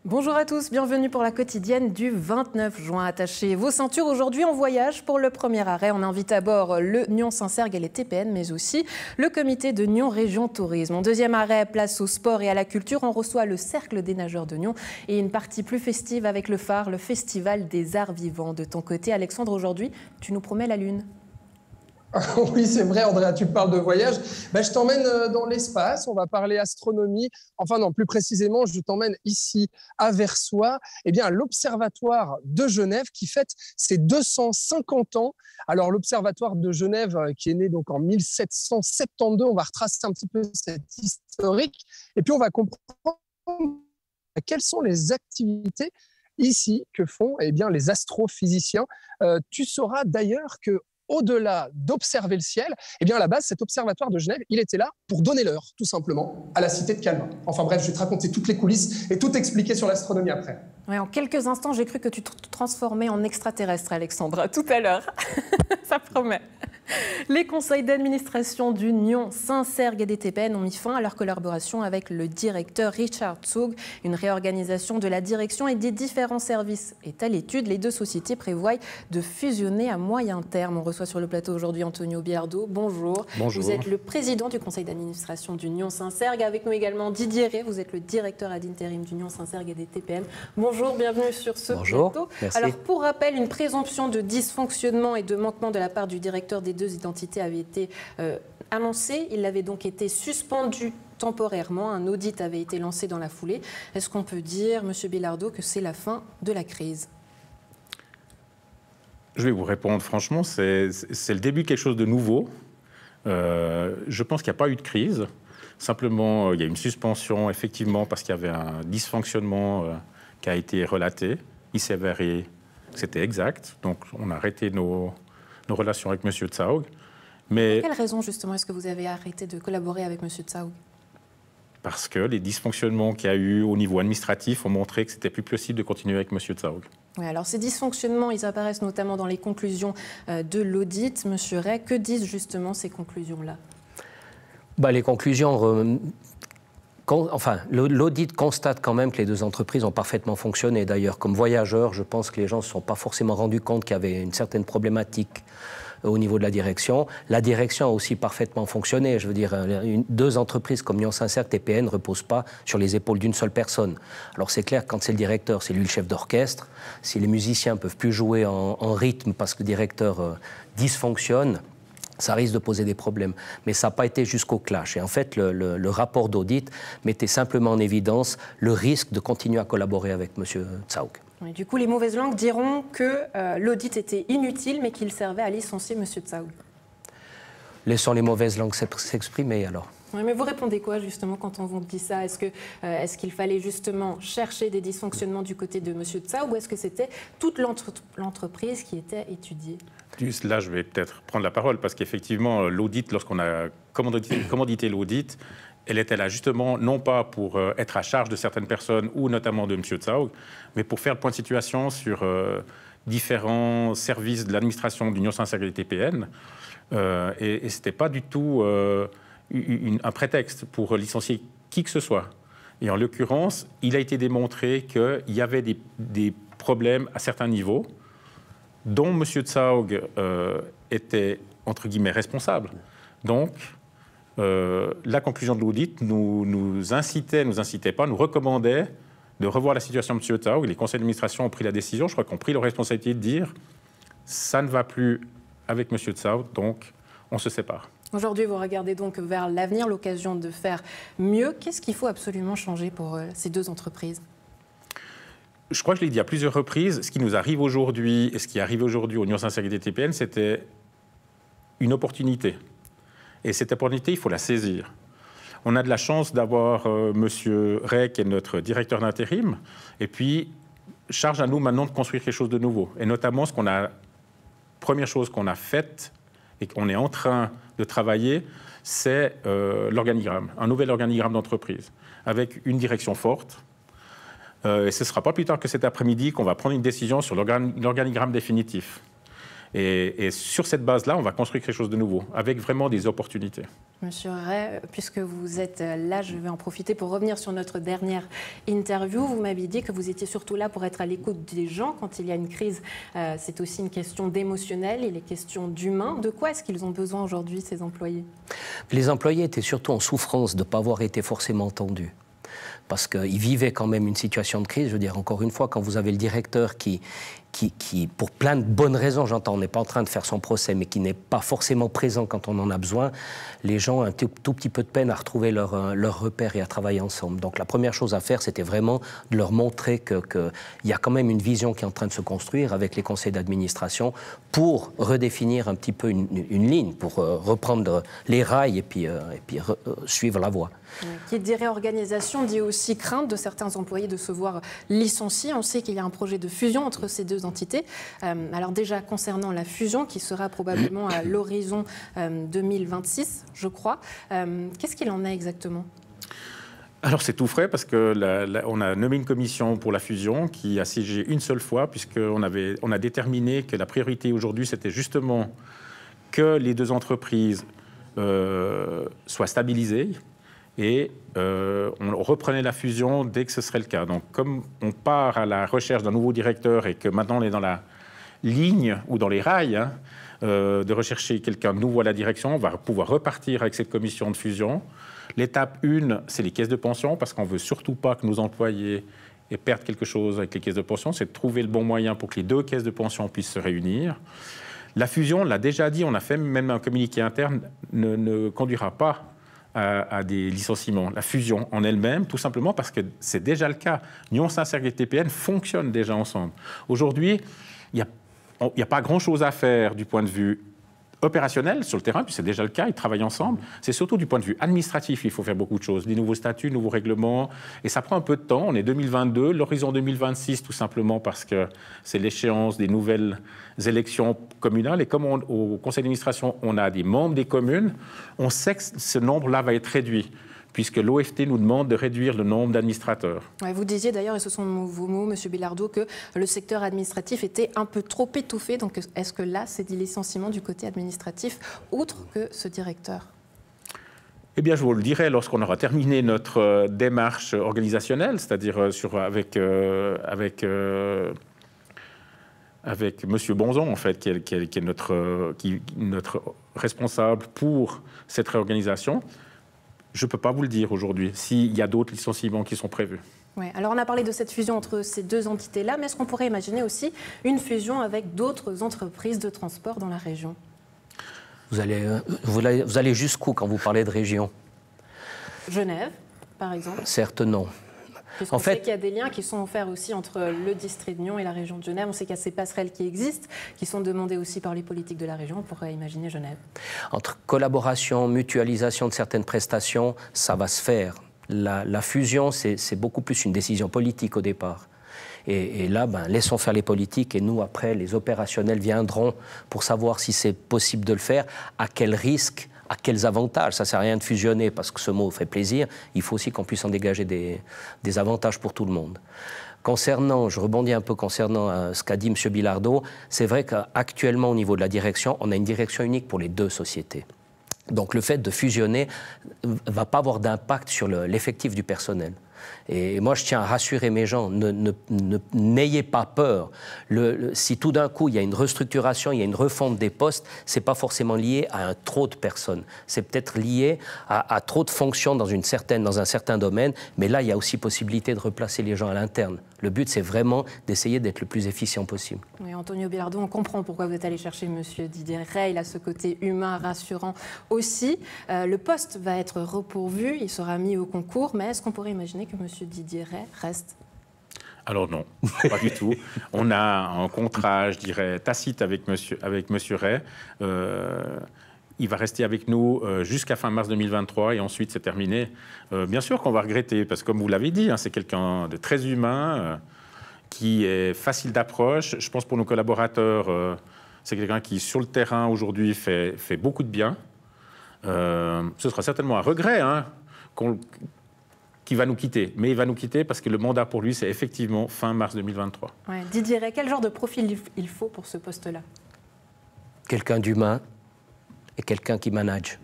Bonjour à tous, bienvenue pour la quotidienne du 29 juin. Attachez vos ceintures, aujourd'hui en voyage. Pour le premier arrêt, on invite à bord le Nyon-Saint-Cergue et les TPN, mais aussi le comité de Nyon Région Tourisme. En deuxième arrêt, place au sport et à la culture, on reçoit le Cercle des nageurs de Nyon et une partie plus festive avec le phare, le Festival des Arts Vivants. De ton côté, Alexandre, aujourd'hui, tu nous promets la Lune. Oui, c'est vrai, Andrea, tu parles de voyage. Je t'emmène dans l'espace, on va parler astronomie. Enfin non, plus précisément, je t'emmène ici à Versoix, à l'Observatoire de Genève qui fête ses 250 ans. Alors l'Observatoire de Genève qui est né donc en 1772, on va retracer un petit peu cette historique et puis on va comprendre quelles sont les activités ici que font les astrophysiciens. Tu sauras d'ailleurs que au-delà d'observer le ciel, à la base, cet observatoire de Genève, il était là pour donner l'heure, tout simplement, à la cité de Calvin. Enfin bref, je vais te raconter toutes les coulisses et tout expliquer sur l'astronomie après. Ouais, en quelques instants, j'ai cru que tu te transformais en extraterrestre, Alexandre. À tout à l'heure. Ça promet. Les conseils d'administration du Nyon-Saint-Cergue et des TPN ont mis fin à leur collaboration avec le directeur Richard Zug. Une réorganisation de la direction et des différents services est à l'étude. Les deux sociétés prévoient de fusionner à moyen terme. On reçoit sur le plateau aujourd'hui Antonio Biardo. Bonjour. Bonjour. Vous êtes le président du conseil d'administration du Nyon-Saint-Cergue. Avec nous également Didier Rey. Vous êtes le directeur ad interim du Nyon-Saint-Cergue et des TPN. Bonjour, bienvenue sur ce plateau. Merci. Alors, pour rappel, une présomption de dysfonctionnement et de manquement de la part du directeur des deux identités avait été annoncée. Il avait donc été suspendu temporairement. Un audit avait été lancé dans la foulée. Est-ce qu'on peut dire, M. Bilardo, que c'est la fin de la crise? Je vais vous répondre franchement, c'est le début de quelque chose de nouveau. Je pense qu'il n'y a pas eu de crise. Simplement, il y a une suspension, effectivement, parce qu'il y avait un dysfonctionnement qui a été relaté. Il s'est avéré que c'était exact. Donc, on a arrêté nos relations avec M. Zug. Mais pour quelle raison, justement, est-ce que vous avez arrêté de collaborer avec M. Zug? Parce que les dysfonctionnements qu'il y a eu au niveau administratif ont montré que c'était plus possible de continuer avec M. Zug. Oui, alors ces dysfonctionnements, ils apparaissent notamment dans les conclusions de l'audit. M. Rey, que disent justement ces conclusions-là? Les conclusions... l'audit constate quand même que les deux entreprises ont parfaitement fonctionné. D'ailleurs, comme voyageurs, je pense que les gens ne se sont pas forcément rendus compte qu'il y avait une certaine problématique au niveau de la direction. La direction a aussi parfaitement fonctionné. Je veux dire, deux entreprises comme Nyon-Saint-Cergue, TPN ne reposent pas sur les épaules d'une seule personne. Alors c'est clair, quand c'est le directeur, c'est lui le chef d'orchestre. Si les musiciens ne peuvent plus jouer en rythme parce que le directeur dysfonctionne, ça risque de poser des problèmes. Mais ça n'a pas été jusqu'au clash. Et en fait, le rapport d'audit mettait simplement en évidence le risque de continuer à collaborer avec M. Zug. Oui, du coup, les mauvaises langues diront que l'audit était inutile, mais qu'il servait à licencier M. Zug. Laissons les mauvaises langues s'exprimer, alors. Oui, mais vous répondez quoi, justement, quand on vous dit ça? Est-ce qu'il fallait justement chercher des dysfonctionnements du côté de M. Zug, ou est-ce que c'était toute l'entreprise qui était étudiée? Là, je vais peut-être prendre la parole, parce qu'effectivement, l'audit, lorsqu'on a commandité l'audit, elle était là justement, non pas pour être à charge de certaines personnes, ou notamment de M. Zug, mais pour faire le point de situation sur différents services de l'administration du Nyon-Saint-Cergue et des TPN. Et ce n'était pas du tout un prétexte pour licencier qui que ce soit. Et en l'occurrence, il a été démontré qu'il y avait des problèmes à certains niveaux, dont M. Zug était, entre guillemets, responsable. Donc, la conclusion de l'audit nous incitait pas, nous recommandait de revoir la situation de M. Zug. Les conseils d'administration ont pris la décision, je crois qu'on pris leur responsabilité de dire ça ne va plus avec M. Zug, donc on se sépare. Aujourd'hui, vous regardez donc vers l'avenir, l'occasion de faire mieux. Qu'est-ce qu'il faut absolument changer pour ces deux entreprises? Je crois que je l'ai dit à plusieurs reprises, ce qui nous arrive aujourd'hui et ce qui arrive aujourd'hui au Nyon-Saint-Cergue et des TPN, c'était une opportunité. Et cette opportunité, il faut la saisir. On a de la chance d'avoir M. Rey, qui est notre directeur d'intérim, et puis charge à nous maintenant de construire quelque chose de nouveau. Et notamment, première chose qu'on a faite et qu'on est en train de travailler, c'est l'organigramme, un nouvel organigramme d'entreprise, avec une direction forte. Et ce ne sera pas plus tard que cet après-midi qu'on va prendre une décision sur l'organigramme définitif. Et sur cette base-là, on va construire quelque chose de nouveau, avec vraiment des opportunités. Monsieur Ray, puisque vous êtes là, je vais en profiter pour revenir sur notre dernière interview. Vous m'aviez dit que vous étiez surtout là pour être à l'écoute des gens. Quand il y a une crise, c'est aussi une question d'émotionnel, il est question d'humain. De quoi est-ce qu'ils ont besoin aujourd'hui, ces employés? Les employés étaient surtout en souffrance de ne pas avoir été forcément entendus. Parce qu'ils vivaient quand même une situation de crise. Je veux dire, encore une fois, quand vous avez le directeur qui pour plein de bonnes raisons, j'entends, on n'est pas en train de faire son procès, mais qui n'est pas forcément présent quand on en a besoin, les gens ont un tout petit peu de peine à retrouver leur repère et à travailler ensemble. Donc la première chose à faire, c'était vraiment de leur montrer qu'il y a quand même une vision qui est en train de se construire avec les conseils d'administration pour redéfinir un petit peu une ligne, pour reprendre les rails et puis suivre la voie. Qui dit réorganisation dit aussi crainte de certains employés de se voir licenciés. On sait qu'il y a un projet de fusion entre ces deux entités. Alors déjà, concernant la fusion, qui sera probablement à l'horizon 2026, je crois, qu'est-ce qu'il en est exactement ? Alors c'est tout frais parce qu'on a nommé une commission pour la fusion qui a siégé une seule fois puisqu'on a déterminé que la priorité aujourd'hui c'était justement que les deux entreprises soient stabilisées et on reprenait la fusion dès que ce serait le cas. Donc comme on part à la recherche d'un nouveau directeur et que maintenant on est dans la ligne ou dans les rails de rechercher quelqu'un de nouveau à la direction, on va pouvoir repartir avec cette commission de fusion. L'étape 1, c'est les caisses de pension, parce qu'on ne veut surtout pas que nos employés perdent quelque chose avec les caisses de pension, c'est de trouver le bon moyen pour que les deux caisses de pension puissent se réunir. La fusion, on l'a déjà dit, on a fait même un communiqué interne, ne conduira pas à des licenciements. La fusion en elle-même, tout simplement parce que c'est déjà le cas. Nyons, Saint-Cergue et TPN fonctionnent déjà ensemble. Aujourd'hui, il n'y a pas grand-chose à faire du point de vue opérationnel sur le terrain, puis c'est déjà le cas, ils travaillent ensemble. C'est surtout du point de vue administratif, il faut faire beaucoup de choses, des nouveaux statuts, nouveaux règlements, et ça prend un peu de temps. On est 2022, l'horizon 2026, tout simplement parce que c'est l'échéance des nouvelles élections communales, et comme au conseil d'administration, on a des membres des communes, on sait que ce nombre-là va être réduit, puisque l'OFT nous demande de réduire le nombre d'administrateurs. Ouais, vous disiez d'ailleurs, et ce sont vos mots, M. Bilardeau, que le secteur administratif était un peu trop étouffé. Donc est-ce que là, c'est des licenciements du côté administratif, outre que ce directeur ? Eh bien, je vous le dirai lorsqu'on aura terminé notre démarche organisationnelle, c'est-à-dire avec M. Bonzon, en fait, qui est notre responsable pour cette réorganisation. Je ne peux pas vous le dire aujourd'hui, s'il y a d'autres licenciements qui sont prévus. Oui, alors on a parlé de cette fusion entre ces deux entités-là, mais est-ce qu'on pourrait imaginer aussi une fusion avec d'autres entreprises de transport dans la région ? Vous allez jusqu'où quand vous parlez de région ? Genève, par exemple ? Certes, non. Puisqu'on sait qu'il y a des liens qui sont offerts aussi entre le district de Nyons et la région de Genève. On sait qu'il y a ces passerelles qui existent, qui sont demandées aussi par les politiques de la région. On pourrait imaginer Genève. Entre collaboration, mutualisation de certaines prestations, ça va se faire. La fusion, c'est beaucoup plus une décision politique au départ. Et là, laissons faire les politiques et nous, après, les opérationnels viendront pour savoir si c'est possible de le faire, à quel risque, à quels avantages. Ça ne sert à rien de fusionner parce que ce mot fait plaisir. Il faut aussi qu'on puisse en dégager des avantages pour tout le monde. Je rebondis un peu concernant ce qu'a dit M. Bilardeau, c'est vrai qu'actuellement, au niveau de la direction, on a une direction unique pour les deux sociétés. Donc le fait de fusionner ne va pas avoir d'impact sur l'effectif du personnel. Et moi, je tiens à rassurer mes gens, n'ayez pas peur. Si tout d'un coup, il y a une restructuration, il y a une refonte des postes, ce n'est pas forcément lié à trop de personnes. C'est peut-être lié à trop de fonctions dans un certain domaine, mais là, il y a aussi possibilité de replacer les gens à l'interne. Le but, c'est vraiment d'essayer d'être le plus efficient possible. Oui, Antonio Bilardeau, on comprend pourquoi vous êtes allé chercher M. Didier Rey. Il a ce côté humain rassurant aussi. Le poste va être repourvu, il sera mis au concours, mais est-ce qu'on pourrait imaginer que M. Didier Rey reste ? Alors non, pas du tout. On a un contrat, je dirais, tacite avec monsieur Rey. Il va rester avec nous jusqu'à fin mars 2023 et ensuite c'est terminé. Bien sûr qu'on va regretter, parce que comme vous l'avez dit, c'est quelqu'un de très humain, qui est facile d'approche. Je pense pour nos collaborateurs, c'est quelqu'un qui, sur le terrain, aujourd'hui, fait beaucoup de bien. Ce sera certainement un regret qui va nous quitter. Mais il va nous quitter parce que le mandat pour lui, c'est effectivement fin mars 2023. Ouais. Didier Rey, quel genre de profil il faut pour ce poste-là ? quelqu'un d'humain et quelqu'un qui manage.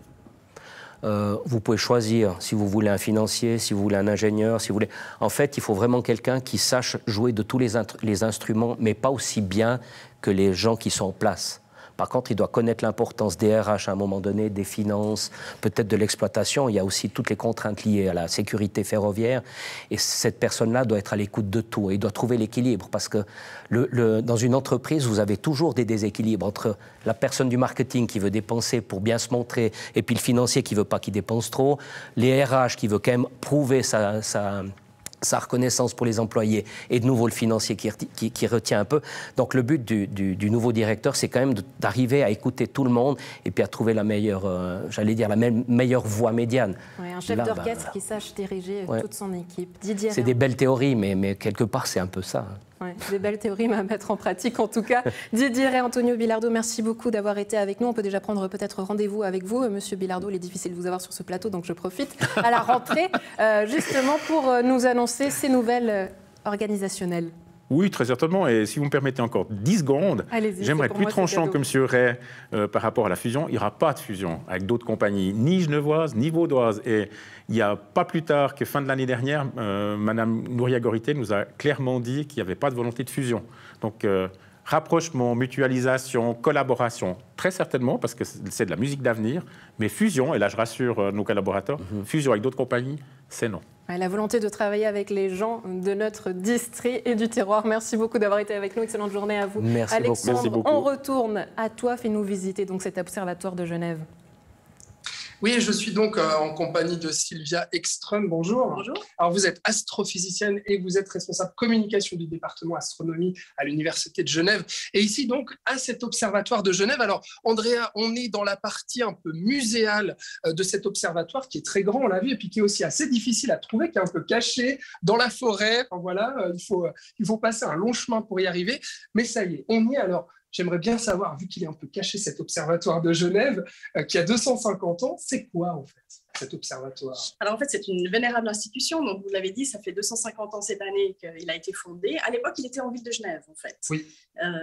Vous pouvez choisir si vous voulez un financier, si vous voulez un ingénieur, si vous voulez... En fait, il faut vraiment quelqu'un qui sache jouer de tous les instruments, mais pas aussi bien que les gens qui sont en place. Par contre, il doit connaître l'importance des RH à un moment donné, des finances, peut-être de l'exploitation. Il y a aussi toutes les contraintes liées à la sécurité ferroviaire. Et cette personne-là doit être à l'écoute de tout. Et il doit trouver l'équilibre. Parce que dans une entreprise, vous avez toujours des déséquilibres entre la personne du marketing qui veut dépenser pour bien se montrer et puis le financier qui ne veut pas qu'il dépense trop, les RH qui veut quand même prouver sa reconnaissance pour les employés et de nouveau le financier qui retient un peu. Donc le but du nouveau directeur, c'est quand même d'arriver à écouter tout le monde et puis à trouver la meilleure, meilleure voie médiane. Ouais, un chef d'orchestre qui sache diriger toute son équipe. Didier, c'est des belles théories, mais quelque part, c'est un peu ça. Ouais, des belles théories à mettre en pratique, en tout cas. Didier et Antonio Bilardo, merci beaucoup d'avoir été avec nous. On peut déjà prendre peut-être rendez-vous avec vous. Monsieur Bilardo, il est difficile de vous avoir sur ce plateau, donc je profite à la rentrée, justement pour nous annoncer ces nouvelles organisationnelles. Oui, très certainement. Et si vous me permettez encore 10 secondes, j'aimerais être plus tranchant que M. Ray par rapport à la fusion. Il n'y aura pas de fusion avec d'autres compagnies, ni genevoises, ni vaudoises. Et il n'y a pas plus tard que fin de l'année dernière, Mme Nouria Gorité nous a clairement dit qu'il n'y avait pas de volonté de fusion. Donc, rapprochement, mutualisation, collaboration, très certainement, parce que c'est de la musique d'avenir. Mais fusion, et là je rassure nos collaborateurs, fusion avec d'autres compagnies, c'est non. La volonté de travailler avec les gens de notre district et du terroir. Merci beaucoup d'avoir été avec nous. Excellente journée à vous. Merci Alexandre, beaucoup. On retourne à toi. Fais-nous visiter donc, cet observatoire de Genève. Oui, je suis donc en compagnie de Sylvia Ekström. Bonjour. Bonjour. Alors, vous êtes astrophysicienne et vous êtes responsable communication du département astronomie à l'Université de Genève. Et ici, donc, à cet observatoire de Genève. Alors, Andrea, on est dans la partie un peu muséale de cet observatoire qui est très grand, on l'a vu, et puis qui est aussi assez difficile à trouver, qui est un peu caché dans la forêt. Enfin, voilà, il faut passer un long chemin pour y arriver. Mais ça y est, on y est. Alors, j'aimerais bien savoir, vu qu'il est un peu caché, cet observatoire de Genève, qui a 250 ans, c'est quoi en fait, cet observatoire? Alors en fait, c'est une vénérable institution, donc vous l'avez dit, ça fait 250 ans cette année qu'il a été fondé. À l'époque, il était en ville de Genève, en fait. Oui.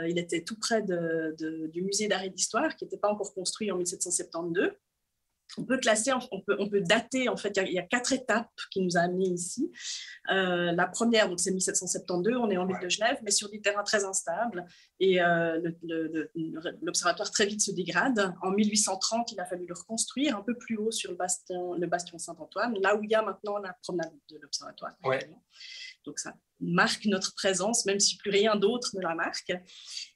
Il était tout près du musée d'art et d'histoire, qui n'était pas encore construit en 1772. On peut classer, on peut dater, en fait, il y a 4 étapes qui nous a amenés ici. La première, donc c'est 1772, on est en ville de Genève, mais sur des terrains très instables, et l'observatoire très vite se dégrade. En 1830, il a fallu le reconstruire un peu plus haut sur le bastion Saint-Antoine, là où il y a maintenant la promenade de l'observatoire. Ouais. Donc ça marque notre présence, même si plus rien d'autre ne la marque.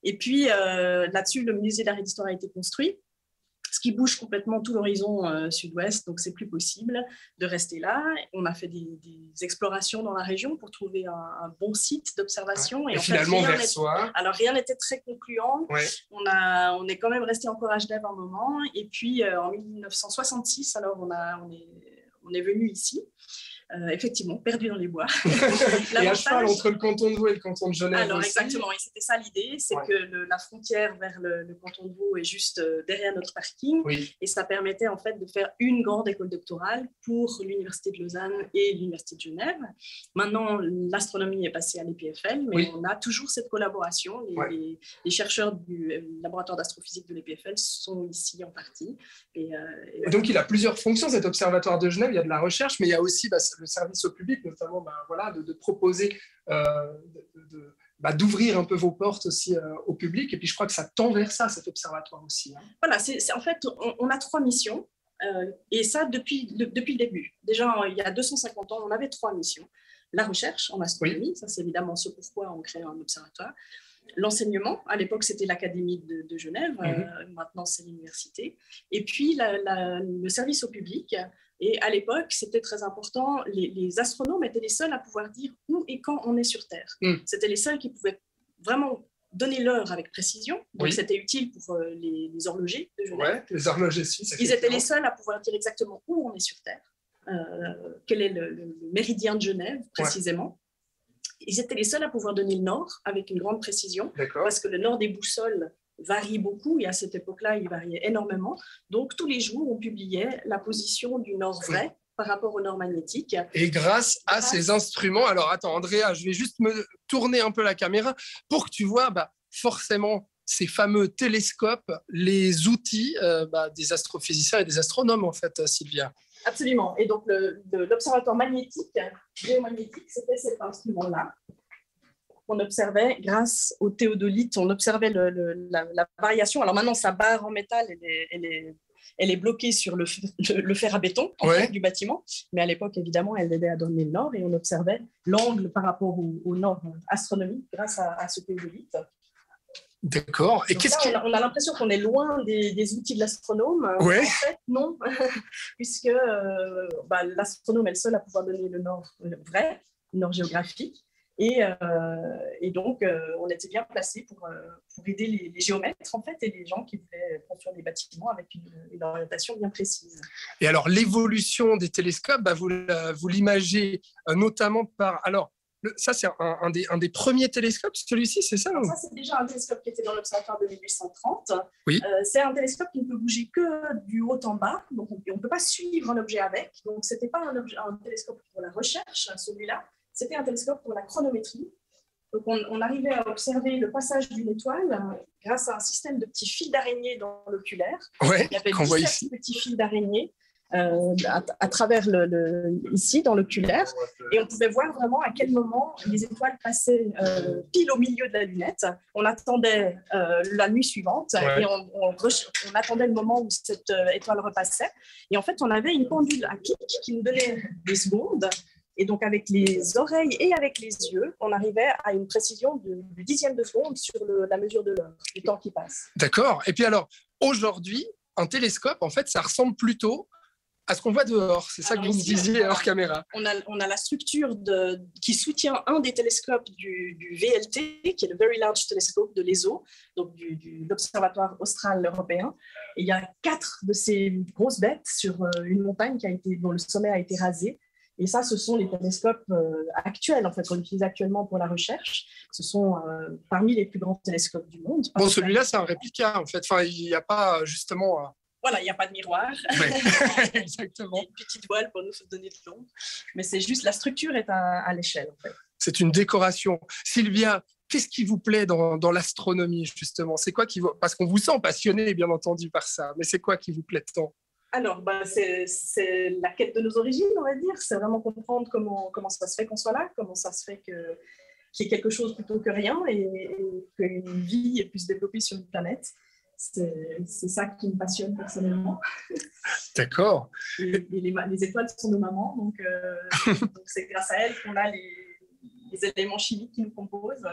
Et puis là-dessus, le musée d'art et d'histoire a été construit, ce qui bouge complètement tout l'horizon sud-ouest, donc c'est plus possible de rester là. On a fait des explorations dans la région pour trouver un bon site d'observation. Et en finalement, fait, Versoix. Alors rien n'était très concluant. Ouais. On est quand même resté encore à Genève un moment. Et puis en 1966, alors on est venu ici. Effectivement, perdu dans les bois. Et à cheval entre le canton de Vaud et le canton de Genève. Alors aussi. exactement, et c'était ça l'idée, c'est que la frontière vers le canton de Vaud est juste derrière notre parking, et ça permettait en fait de faire une grande école doctorale pour l'Université de Lausanne et l'Université de Genève. Maintenant, l'astronomie est passée à l'EPFL, mais on a toujours cette collaboration. Les chercheurs du laboratoire d'astrophysique de l'EPFL sont ici en partie. Et donc il a plusieurs fonctions, cet observatoire de Genève. Il y a de la recherche, mais il y a aussi le service au public, notamment de proposer, d'ouvrir un peu vos portes aussi au public. Et puis je crois que ça tend vers ça, cet observatoire aussi. Hein. Voilà, en fait, on a 3 missions, et ça depuis le début. Déjà, il y a 250 ans, on avait 3 missions. La recherche en astronomie, ça c'est évidemment ce pourquoi on crée un observatoire. L'enseignement, à l'époque c'était l'Académie de Genève, maintenant c'est l'université. Et puis le service au public. Et à l'époque, c'était très important, les astronomes étaient les seuls à pouvoir dire où et quand on est sur Terre. C'était les seuls qui pouvaient vraiment donner l'heure avec précision. Donc c'était utile pour les horlogers de Genève. Les horlogers suisses. Ils étaient les seuls à pouvoir dire exactement où on est sur Terre, quel est le méridien de Genève précisément. Ils étaient les seuls à pouvoir donner le nord avec une grande précision, parce que le nord des boussoles varie beaucoup, et à cette époque-là, il variait énormément. Donc, tous les jours, on publiait la position du nord vrai par rapport au nord magnétique. Et grâce à ces instruments... Alors, attends, Andrea, je vais juste me tourner un peu la caméra pour que tu vois, forcément, ces fameux télescopes, les outils des astrophysiciens et des astronomes, en fait, Sylvia. Absolument. Et donc, l'observatoire magnétique, géomagnétique, c'était cet instrument-là. On observait, grâce au théodolite, on observait la variation. Alors maintenant, sa barre en métal, elle est bloquée sur le fer à béton du bâtiment. Mais à l'époque, évidemment, elle aidait à donner le nord et on observait l'angle par rapport au nord astronomique grâce à ce théodolite. D'accord. Et on a l'impression qu'on est loin des outils de l'astronome. Ouais. En fait, non, puisque l'astronome est le seul à pouvoir donner le nord vrai, le nord géographique. Et donc, on était bien placés pour aider les géomètres, en fait, et les gens qui voulaient construire des bâtiments avec une orientation bien précise. Et alors, l'évolution des télescopes, vous l'imagez notamment par... Alors, ça, c'est un des premiers télescopes, celui-ci, c'est ça? Ça, c'est déjà un télescope qui était dans l'observatoire de 1830. Oui. C'est un télescope qui ne peut bouger que du haut en bas, donc on ne peut pas suivre un objet avec. Donc, ce n'était pas un télescope pour la recherche, celui-là. C'était un télescope pour la chronométrie. Donc, on arrivait à observer le passage d'une étoile grâce à un système de petits fils d'araignée dans l'oculaire. Ouais, il y avait qu'on voit 17 ici. petits fils d'araignée à travers ici, dans l'oculaire. Et on pouvait voir vraiment à quel moment les étoiles passaient pile au milieu de la lunette. On attendait la nuit suivante et on attendait le moment où cette étoile repassait. Et en fait, on avait une pendule à clic qui nous donnait des secondes. Et donc, avec les oreilles et avec les yeux, on arrivait à une précision du dixième de seconde sur la mesure de l'heure, du temps qui passe. D'accord. Et puis alors, aujourd'hui, un télescope, en fait, ça ressemble plutôt à ce qu'on voit dehors. C'est ça que vous me disiez hors caméra. On a la structure qui soutient un des télescopes du VLT, qui est le Very Large Telescope de l'ESO, donc de l'Observatoire austral européen. Et il y a 4 de ces grosses bêtes sur une montagne dont le sommet a été rasé. Et ça, ce sont les télescopes actuels, en fait, qu'on utilise actuellement pour la recherche. Ce sont parmi les plus grands télescopes du monde. Bon, celui-là, c'est un réplica, en fait. Enfin, il n'y a pas, justement... Voilà, il n'y a pas de miroir. Ouais. Exactement. Une petite voile pour nous donner de l'ombre. Mais c'est juste, la structure est à l'échelle, en fait. C'est une décoration. Sylvia, qu'est-ce qui vous plaît dans l'astronomie, justement? C'est quoi parce qu'on vous sent passionné, bien entendu, par ça. Mais c'est quoi qui vous plaît tant? Alors, c'est la quête de nos origines, on va dire. C'est vraiment comprendre comment ça se fait qu'on soit là, comment ça se fait qu'il y ait quelque chose plutôt que rien et qu'une vie puisse se développer sur une planète. C'est ça qui me passionne personnellement. D'accord. Et les étoiles sont nos mamans, donc c'est grâce à elles qu'on a les éléments chimiques qui nous composent.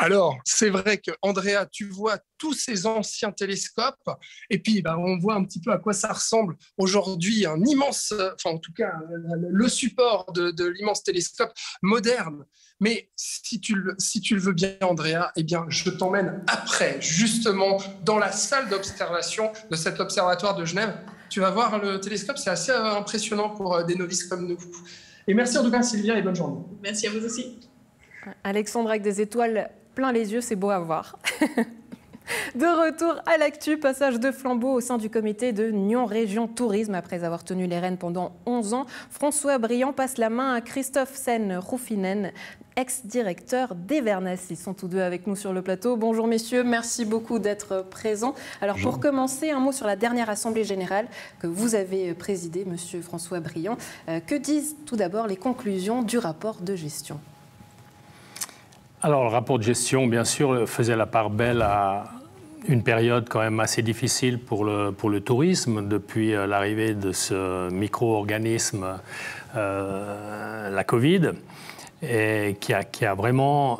Alors, c'est vrai que Andrea, tu vois tous ces anciens télescopes, et puis on voit un petit peu à quoi ça ressemble aujourd'hui, un immense, enfin en tout cas le support de l'immense télescope moderne. Mais si tu le veux bien, Andrea, eh bien, je t'emmène après, justement, dans la salle d'observation de cet observatoire de Genève. Tu vas voir le télescope, c'est assez impressionnant pour des novices comme nous. Et merci en tout cas, Sylvia, et bonne journée. Merci à vous aussi. Alexandre, avec des étoiles plein les yeux, c'est beau à voir. De retour à l'actu, passage de flambeau au sein du comité de Nyon Région Tourisme. Après avoir tenu les rênes pendant 11 ans, François Briand passe la main à Christophe Sen-Roufinen, ex-directeur d'Everness. Ils sont tous deux avec nous sur le plateau. Bonjour messieurs, merci beaucoup d'être présents. Alors pour commencer, un mot sur la dernière Assemblée Générale que vous avez présidée, monsieur François Briand. Que disent tout d'abord les conclusions du rapport de gestion ? Alors, le rapport de gestion, bien sûr, faisait la part belle à une période quand même assez difficile pour le tourisme, depuis l'arrivée de ce micro-organisme, la Covid, et qui a vraiment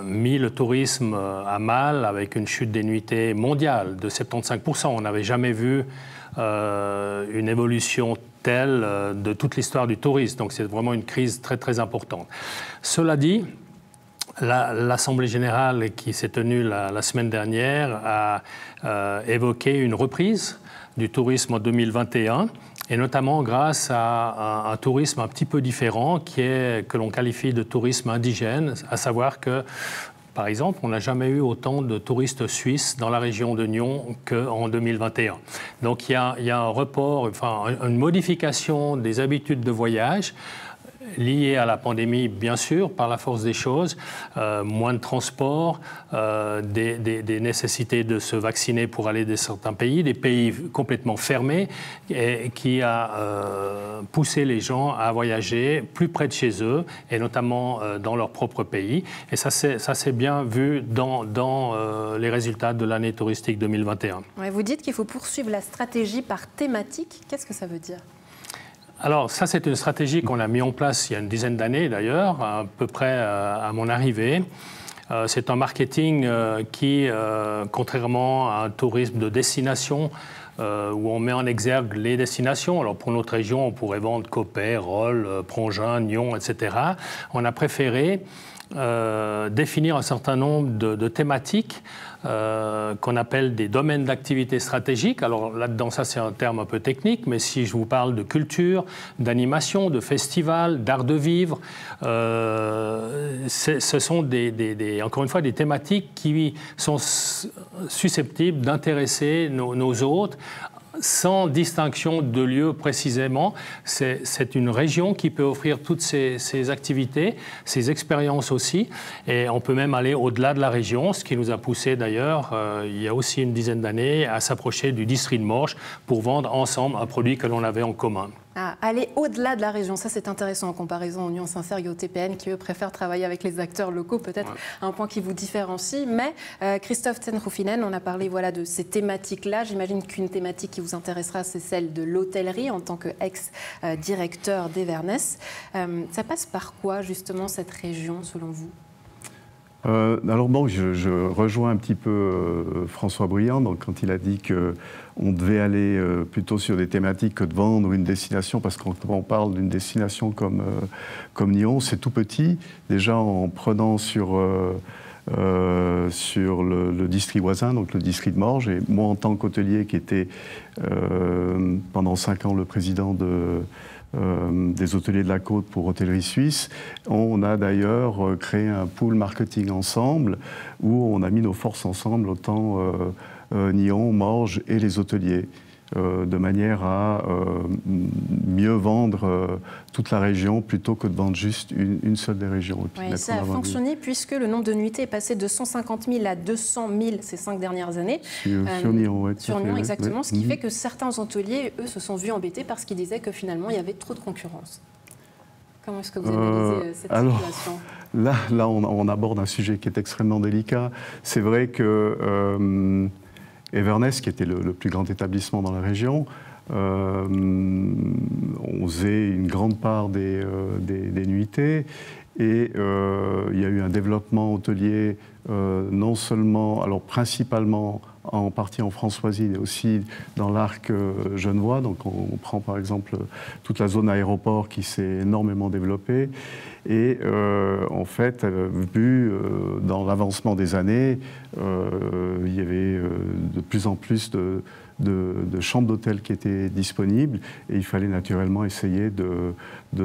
mis le tourisme à mal avec une chute des nuitées mondiale de 75%. On n'avait jamais vu une évolution telle de toute l'histoire du tourisme. Donc, c'est vraiment une crise très, très importante. Cela dit, l'Assemblée générale qui s'est tenue la semaine dernière a évoqué une reprise du tourisme en 2021, et notamment grâce à un tourisme un petit peu différent que l'on qualifie de tourisme indigène, à savoir que, par exemple, on n'a jamais eu autant de touristes suisses dans la région de Nyon qu'en 2021. Donc il y a un report, enfin une modification des habitudes de voyage. liées à la pandémie, bien sûr, par la force des choses, moins de transport, des nécessités de se vacciner pour aller dans certains pays, des pays complètement fermés, et qui a poussé les gens à voyager plus près de chez eux, et notamment dans leur propre pays. Et ça s'est bien vu dans les résultats de l'année touristique 2021. Ouais, vous dites qu'il faut poursuivre la stratégie par thématique. Qu'est-ce que ça veut dire ? Alors ça, c'est une stratégie qu'on a mis en place il y a une dizaine d'années d'ailleurs, à peu près à mon arrivée. C'est un marketing qui, contrairement à un tourisme de destination, où on met en exergue les destinations. Alors pour notre région, on pourrait vendre Coppet, Rolle, Prongin, Nyon, etc. On a préféré définir un certain nombre de thématiques qu'on appelle des domaines d'activité stratégiques. Alors là-dedans, ça c'est un terme un peu technique, mais si je vous parle de culture, d'animation, de festival, d'art de vivre, ce sont encore une fois des thématiques qui sont susceptibles d'intéresser nos hôtes, sans distinction de lieu précisément. C'est une région qui peut offrir toutes ces activités, ces expériences aussi, et on peut même aller au-delà de la région, ce qui nous a poussé d'ailleurs, il y a aussi une dizaine d'années, à s'approcher du district de Morges pour vendre ensemble un produit que l'on avait en commun. Aller au-delà de la région, ça c'est intéressant en comparaison au Nyon Saint-Sergue et au TPN qui eux préfèrent travailler avec les acteurs locaux, peut-être un point qui vous différencie. Mais Christophe Tenhoufinen, on a parlé de ces thématiques-là. J'imagine qu'une thématique qui vous intéressera, c'est celle de l'hôtellerie en tant qu'ex-directeur d'Everness. Ça passe par quoi justement cette région selon vous ? Alors bon, je rejoins un petit peu François Briand quand il a dit qu'on devait aller plutôt sur des thématiques que de vendre une destination, parce que quand on parle d'une destination comme Nyon, c'est tout petit. Déjà en prenant sur le district voisin, donc le district de Morges, et moi en tant qu'hôtelier qui était pendant 5 ans le président des hôteliers de la Côte pour Hôtellerie Suisse. On a d'ailleurs créé un pool marketing ensemble où on a mis nos forces ensemble, autant Nyon, Morges et les hôteliers, de manière à mieux vendre toute la région plutôt que de vendre juste une seule des régions. Oui, ça a fonctionné puisque le nombre de nuitées est passé de 150 000 à 200 000 ces 5 dernières années. Sur Nyon, oui. Sur Nyon, exactement. Ce qui fait que certains hôteliers, eux, se sont vus embêtés parce qu'ils disaient que finalement, il y avait trop de concurrence. Comment est-ce que vous analysez cette situation ? Là, on aborde un sujet qui est extrêmement délicat. C'est vrai que Everness, qui était le plus grand établissement dans la région, on faisait une grande part des nuitées, et il y a eu un développement hôtelier non seulement, alors principalement en partie en Françoisie, mais aussi dans l'arc genevois. Donc on prend par exemple toute la zone aéroport qui s'est énormément développée. Et en fait, vu dans l'avancement des années, il y avait de plus en plus de chambres d'hôtel qui étaient disponibles, et il fallait naturellement essayer de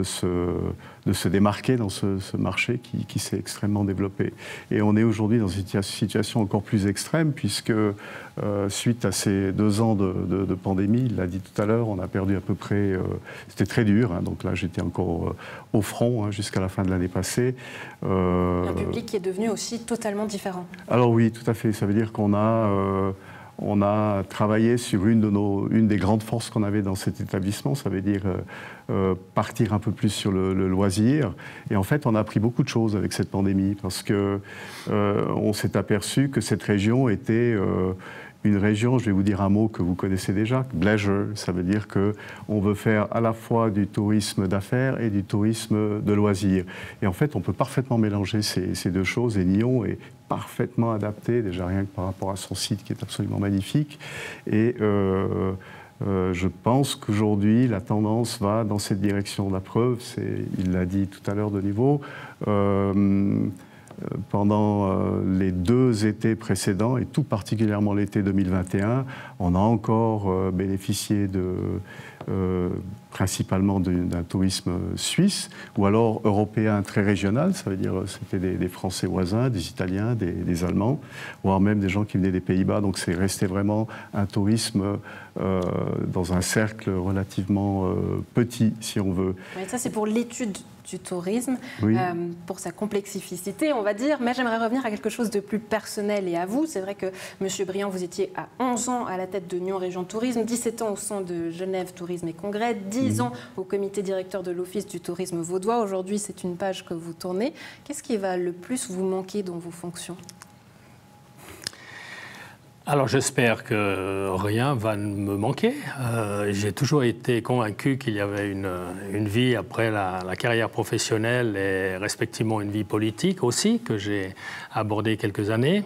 se démarquer dans ce marché qui s'est extrêmement développé. Et on est aujourd'hui dans une situation encore plus extrême, puisque suite à ces 2 ans de pandémie, il l'a dit tout à l'heure, on a perdu à peu près, c'était très dur, donc là j'étais encore au front jusqu'à la fin de l'année passée. Un public qui est devenu aussi totalement différent. Alors oui, tout à fait, ça veut dire qu'on a travaillé sur une des grandes forces qu'on avait dans cet établissement, ça veut dire partir un peu plus sur le loisir. Et en fait, on a appris beaucoup de choses avec cette pandémie, parce que on s'est aperçu que cette région était une région, je vais vous dire un mot que vous connaissez déjà, leisure. Ça veut dire qu'on veut faire à la fois du tourisme d'affaires et du tourisme de loisirs. Et en fait, on peut parfaitement mélanger ces deux choses, et Nyon est parfaitement adapté, déjà rien que par rapport à son site qui est absolument magnifique. Et je pense qu'aujourd'hui, la tendance va dans cette direction. La preuve, il l'a dit tout à l'heure de niveau, pendant les 2 étés précédents, et tout particulièrement l'été 2021, on a encore bénéficié principalement d'un tourisme suisse, ou alors européen très régional, ça veut dire c'était des Français voisins, des Italiens, des Allemands, voire même des gens qui venaient des Pays-Bas. Donc c'est resté vraiment un tourisme dans un cercle relativement petit, si on veut. Oui, ça, c'est pour l'étude du tourisme, Oui. pour sa complexité, on va dire. Mais j'aimerais revenir à quelque chose de plus personnel et à vous. C'est vrai que, M. Briand, vous étiez à 11 ans à la tête de Nyon Région Tourisme, 17 ans au sein de Genève Tourisme et Congrès, 10 ans au comité directeur de l'Office du tourisme vaudois. Aujourd'hui, c'est une page que vous tournez. Qu'est-ce qui va le plus vous manquer dans vos fonctions ? Alors j'espère que rien va me manquer. J'ai toujours été convaincu qu'il y avait une vie après la carrière professionnelle et respectivement une vie politique aussi, que j'ai abordée quelques années.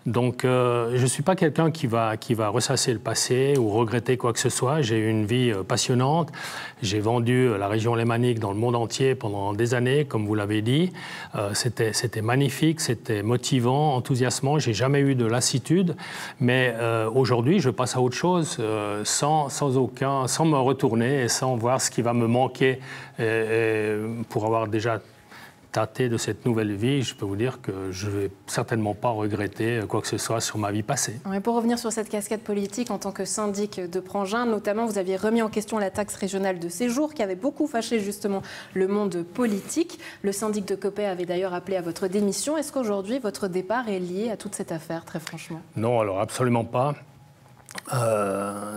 Donc je ne suis pas quelqu'un qui va ressasser le passé ou regretter quoi que ce soit. J'ai eu une vie passionnante. J'ai vendu la région lémanique dans le monde entier pendant des années, comme vous l'avez dit. C'était magnifique, c'était motivant, enthousiasmant. Je n'ai jamais eu de lassitude. Mais aujourd'hui, je passe à autre chose sans me retourner et sans voir ce qui va me manquer. Et pour avoir déjà tâté de cette nouvelle vie, je peux vous dire que je ne vais certainement pas regretter quoi que ce soit sur ma vie passée. Et pour revenir sur cette casquette politique, en tant que syndic de Prangin, notamment, vous aviez remis en question la taxe régionale de séjour qui avait beaucoup fâché justement le monde politique. Le syndic de Coppet avait d'ailleurs appelé à votre démission. Est-ce qu'aujourd'hui, votre départ est lié à toute cette affaire, très franchement ? Non, alors absolument pas.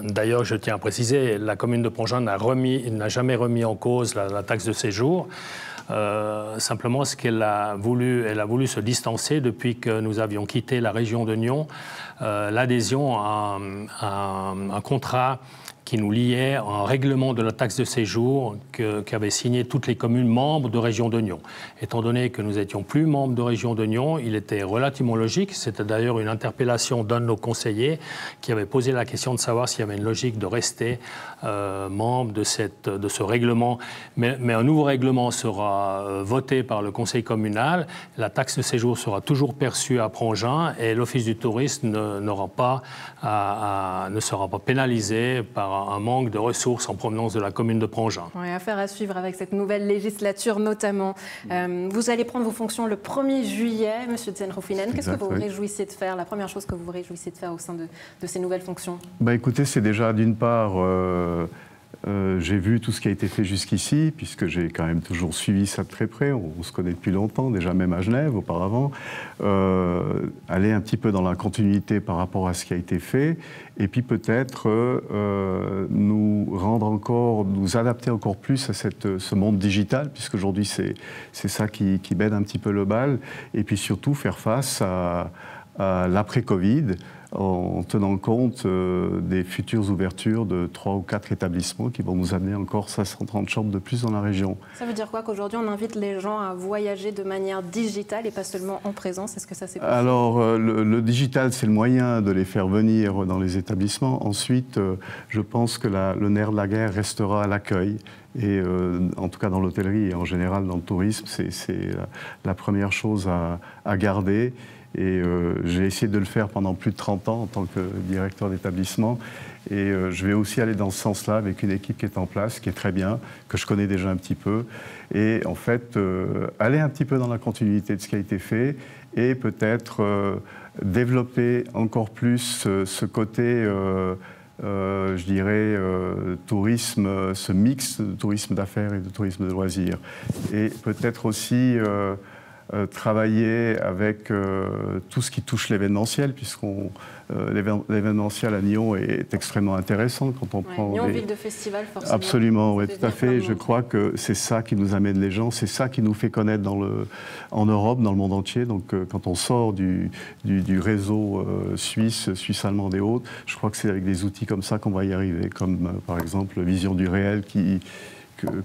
D'ailleurs, je tiens à préciser, la commune de Prangin n'a jamais remis en cause la taxe de séjour. Simplement, ce qu'elle a voulu, elle a voulu se distancer depuis que nous avions quitté la région de Nyon, l'adhésion à un contrat qui nous liait à un règlement de la taxe de séjour qu'avaient signé toutes les communes membres de Région de Nyon. Étant donné que nous n'étions plus membres de Région de Nyon, il était relativement logique, c'était d'ailleurs une interpellation d'un de nos conseillers qui avait posé la question de savoir s'il y avait une logique de rester membre de ce règlement. Mais un nouveau règlement sera voté par le conseil communal, la taxe de séjour sera toujours perçue à Prangin et l'Office du tourisme ne sera pas pénalisé par un manque de ressources en provenance de la commune de Prangin. Oui, affaire à suivre avec cette nouvelle législature notamment. Vous allez prendre vos fonctions le 1er juillet, M. Tsenhoufinen. Qu'est-ce que vous vous réjouissez de faire, la première chose que vous vous réjouissez de faire au sein de ces nouvelles fonctions ? Écoutez, c'est déjà d'une part... j'ai vu tout ce qui a été fait jusqu'ici, puisque j'ai quand même toujours suivi ça de très près. On se connaît depuis longtemps, déjà même à Genève auparavant. Aller un petit peu dans la continuité par rapport à ce qui a été fait, et puis peut-être nous adapter encore plus à ce monde digital, puisqu'aujourd'hui c'est ça qui mène un petit peu le bal, et puis surtout faire face à l'après-Covid, en tenant compte des futures ouvertures de 3 ou 4 établissements qui vont nous amener encore 530 chambres de plus dans la région. Ça veut dire quoi qu'aujourd'hui on invite les gens à voyager de manière digitale et pas seulement en présence ? Est-ce que ça c'est possible ? Alors le digital c'est le moyen de les faire venir dans les établissements. Ensuite je pense que le nerf de la guerre restera à l'accueil. Et en tout cas dans l'hôtellerie et en général dans le tourisme, c'est la première chose à garder. Et j'ai essayé de le faire pendant plus de 30 ans en tant que directeur d'établissement. Et je vais aussi aller dans ce sens-là avec une équipe qui est en place, qui est très bien, que je connais déjà un petit peu. Et en fait, aller un petit peu dans la continuité de ce qui a été fait et peut-être développer encore plus ce côté, je dirais, tourisme, ce mix de tourisme d'affaires et de tourisme de loisirs. Et peut-être aussi... travailler avec tout ce qui touche l'événementiel, l'événementiel à Nyon est extrêmement intéressant quand on prend... Nyon, ville de festival, forcément. Absolument, oui, tout à fait. Je crois que c'est ça qui nous amène les gens, c'est ça qui nous fait connaître en Europe, dans le monde entier. Donc quand on sort du réseau suisse, allemande et autres, je crois que c'est avec des outils comme ça qu'on va y arriver, comme par exemple Vision du réel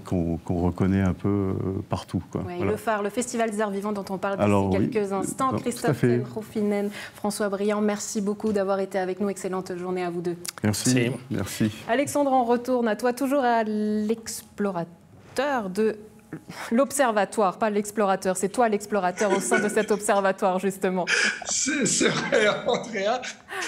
qu'on reconnaît un peu partout. Quoi. Ouais, voilà. Le phare, le Festival des Arts Vivants dont on parle d'ici quelques instants. Christophe Tsenhoufinen, François Briand, merci beaucoup d'avoir été avec nous. Excellente journée à vous deux. Merci. Merci. Alexandre, on retourne à toi, toujours à l'explorateur de... L'observatoire, pas l'explorateur, c'est toi l'explorateur au sein de cet observatoire, justement. C'est vrai, Andrea.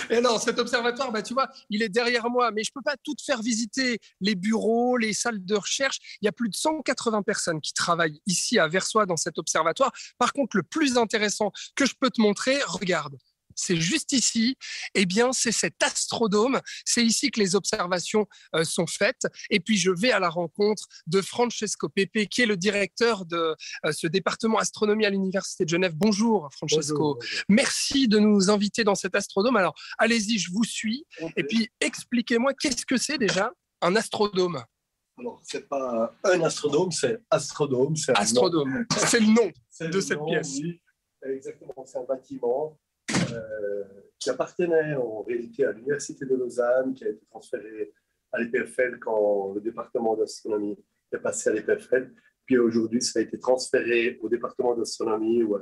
Et non, cet observatoire, tu vois, il est derrière moi, mais je ne peux pas tout faire visiter, les bureaux, les salles de recherche. Il y a plus de 180 personnes qui travaillent ici à Versoix dans cet observatoire. Par contre, le plus intéressant que je peux te montrer, regarde. c'est juste ici. Eh bien, c'est cet astrodôme. C'est ici que les observations sont faites. Et puis, je vais à la rencontre de Francesco Pepe, qui est le directeur de ce département astronomie à l'Université de Genève. Bonjour, Francesco. Bonjour. Merci de nous inviter dans cet astrodôme. Alors, allez-y, je vous suis. Okay. Et puis, expliquez-moi, qu'est-ce que c'est déjà un astrodôme? Alors, ce n'est pas un astrodôme, c'est astrodôme. C'est astrodôme, c'est le nom de cette pièce. Oui. Exactement, c'est un bâtiment qui appartenait en réalité à l'Université de Lausanne, qui a été transféré à l'EPFL quand le département d'astronomie est passé à l'EPFL. Puis aujourd'hui, ça a été transféré au département d'astronomie ou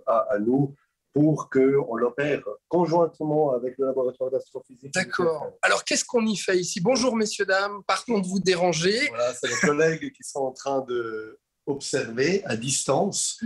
à nous pour qu'on l'opère conjointement avec le laboratoire d'astrophysique. D'accord. Alors, qu'est-ce qu'on y fait ici? Bonjour, messieurs, dames. Pardon de vous déranger. Voilà, c'est les collègues qui sont en train d'observer à distance.